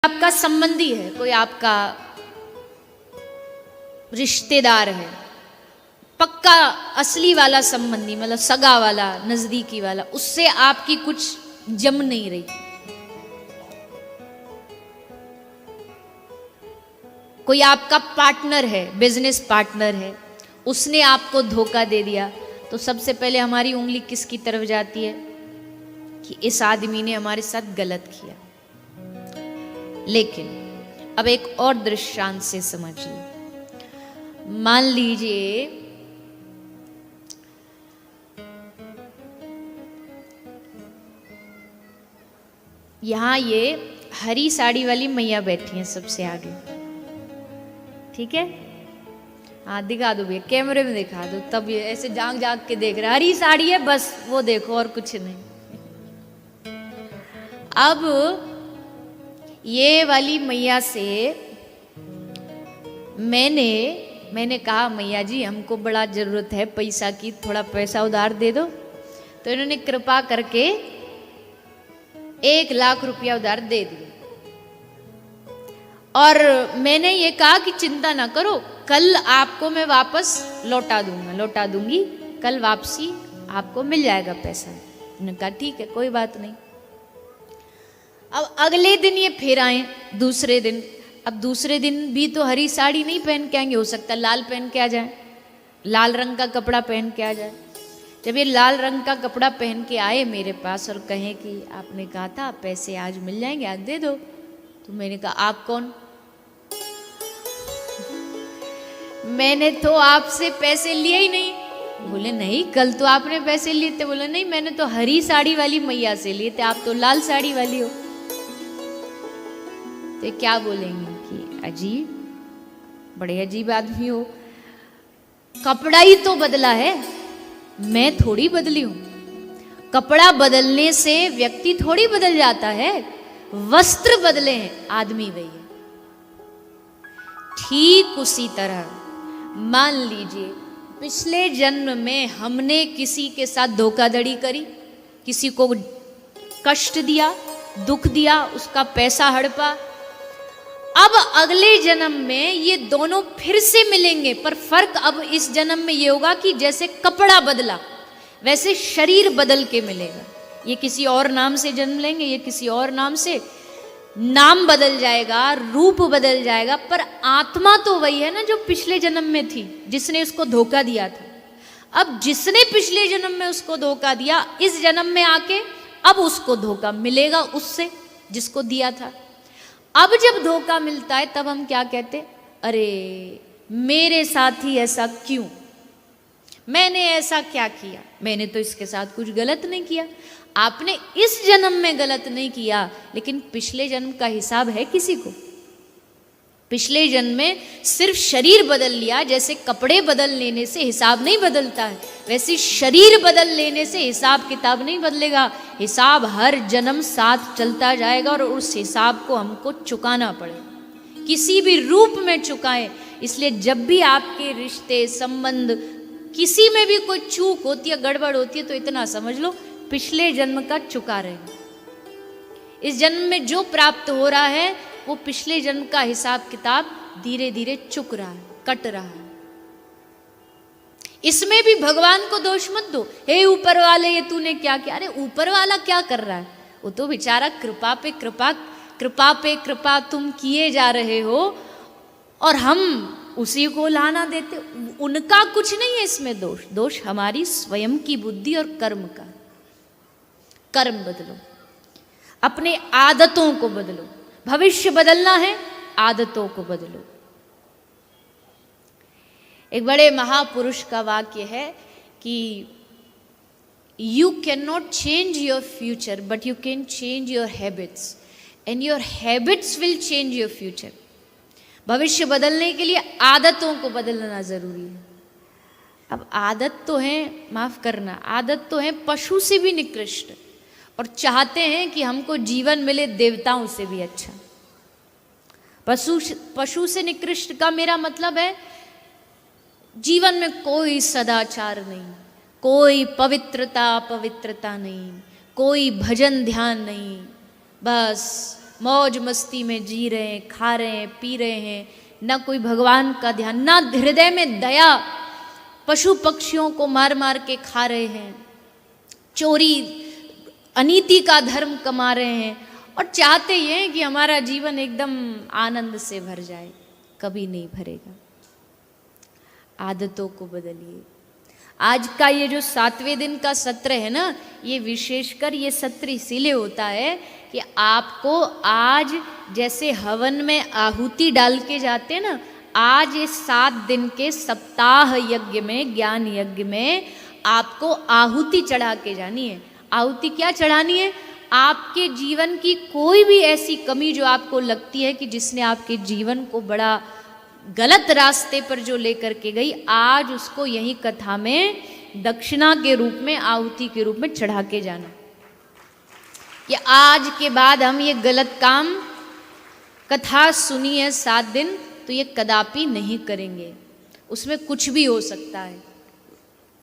आपका संबंधी है, कोई आपका रिश्तेदार है, पक्का असली वाला संबंधी, मतलब सगा वाला, नजदीकी वाला, उससे आपकी कुछ जम नहीं रही। कोई आपका पार्टनर है, बिजनेस पार्टनर है, उसने आपको धोखा दे दिया, तो सबसे पहले हमारी उंगली किसकी तरफ जाती है कि इस आदमी ने हमारे साथ गलत किया। लेकिन अब एक और दृष्टांत से समझिए। मान लीजिए यहां ये हरी साड़ी वाली मैया बैठी हैं सबसे आगे, ठीक है? हाँ दिखा दो भैया, कैमरे में दिखा दो, तब ये ऐसे जाग जाग के देख रहा है, हरी साड़ी है बस, वो देखो और कुछ नहीं। अब ये वाली मैया से मैंने कहा मैया जी हमको बड़ा जरूरत है पैसा की, थोड़ा पैसा उधार दे दो। तो इन्होंने कृपा करके 1 लाख रुपया उधार दे दिया। और मैंने ये कहा कि चिंता ना करो, कल आपको मैं वापस लौटा दूंगी, कल वापसी आपको मिल जाएगा पैसा। उन्होंने कहा ठीक है कोई बात नहीं। अब अगले दिन ये फिर आए, दूसरे दिन। अब दूसरे दिन भी तो हरी साड़ी नहीं पहन के आएंगे, हो सकता है लाल पहन के आ जाए, लाल रंग का कपड़ा पहन के आ जाए। जब ये लाल रंग का कपड़ा पहन के आए मेरे पास और कहे कि आपने कहा था पैसे आज मिल जाएंगे, आज दे दो। तो मैंने कहा आप कौन? मैंने तो आपसे पैसे लिए ही नहीं। बोले नहीं कल तो आपने पैसे लिए थे। बोले नहीं मैंने तो हरी साड़ी वाली मैया से लिए थे, आप तो लाल साड़ी वाली हो। तो क्या बोलेंगे कि अजीब, बड़े अजीब आदमी हो, कपड़ा ही तो बदला है, मैं थोड़ी बदली हूं। कपड़ा बदलने से व्यक्ति थोड़ी बदल जाता है, वस्त्र बदले हैं, आदमी वही है। ठीक उसी तरह मान लीजिए पिछले जन्म में हमने किसी के साथ धोखाधड़ी करी, किसी को कष्ट दिया, दुख दिया, उसका पैसा हड़पा। अब अगले जन्म में ये दोनों फिर से मिलेंगे, पर फर्क अब इस जन्म में ये होगा कि जैसे कपड़ा बदला वैसे शरीर बदल के मिलेगा। ये किसी और नाम से जन्म लेंगे, ये किसी और नाम से, नाम बदल जाएगा, रूप बदल जाएगा, पर आत्मा तो वही है ना जो पिछले जन्म में थी, जिसने उसको धोखा दिया था। अब जिसने पिछले जन्म में उसको धोखा दिया, इस जन्म में आके अब उसको धोखा मिलेगा उससे जिसको दिया था। अब जब धोखा मिलता है तब हम क्या कहते? अरे मेरे साथ ही ऐसा क्यों, मैंने ऐसा क्या किया, मैंने तो इसके साथ कुछ गलत नहीं किया। आपने इस जन्म में गलत नहीं किया, लेकिन पिछले जन्म का हिसाब है किसी को? पिछले जन्म में सिर्फ शरीर बदल लिया, जैसे कपड़े बदल लेने से हिसाब नहीं बदलता है, वैसे शरीर बदल लेने से हिसाब किताब नहीं बदलेगा। हिसाब हर जन्म साथ चलता जाएगा और उस हिसाब को हमको चुकाना पड़ेगा, किसी भी रूप में चुकाएं। इसलिए जब भी आपके रिश्ते संबंध किसी में भी कोई चूक होती है, गड़बड़ होती है, तो इतना समझ लो पिछले जन्म का चुका रहे। इस जन्म में जो प्राप्त हो रहा है वो पिछले जन्म का हिसाब किताब धीरे धीरे चुक रहा है, कट रहा है। इसमें भी भगवान को दोष मत दो, हे ऊपर वाले ये तूने क्या किया। अरे ऊपर वाला क्या कर रहा है, वो तो बेचारा कृपा पे कृपा तुम किए जा रहे हो और हम उसी को लाना देते। उनका कुछ नहीं है इसमें दोष, दोष हमारी स्वयं की बुद्धि और कर्म का। कर्म बदलो, अपने आदतों को बदलो। भविष्य बदलना है, आदतों को बदलो। एक बड़े महापुरुष का वाक्य है कि you can not change your future but you can change your habits and your habits will change your future. भविष्य बदलने के लिए आदतों को बदलना जरूरी है। अब आदत तो है, माफ करना, आदत तो है पशु से भी निकृष्ट, और चाहते हैं कि हमको जीवन मिले देवताओं से भी अच्छा। पशु से निकृष्ट का मेरा मतलब है जीवन में कोई सदाचार नहीं, कोई पवित्रता नहीं, कोई भजन ध्यान नहीं, बस मौज मस्ती में जी रहे हैं, खा रहे हैं, पी रहे हैं, ना कोई भगवान का ध्यान, ना हृदय में दया, पशु पक्षियों को मार मार के खा रहे हैं, चोरी अनीति का धर्म कमा रहे हैं और चाहते ये हैं कि हमारा जीवन एकदम आनंद से भर जाए। कभी नहीं भरेगा। आदतों को बदलिए। आज का ये जो 7वें दिन का सत्र है ना, ये विशेषकर ये सत्र इसीलिए होता है कि आपको आज जैसे हवन में आहुति डाल के जाते हैं ना, आज ये 7 दिन के सप्ताह यज्ञ में, ज्ञान यज्ञ में आपको आहुति चढ़ा के जानी है। आहुति क्या चढ़ानी है? आपके जीवन की कोई भी ऐसी कमी जो आपको लगती है कि जिसने आपके जीवन को बड़ा गलत रास्ते पर जो लेकर के गई, आज उसको यही कथा में दक्षिणा के रूप में, आहुति के रूप में चढ़ा के जाना कि आज के बाद हम ये गलत काम, कथा सुनी है 7 दिन, तो ये कदापि नहीं करेंगे। उसमें कुछ भी हो सकता है।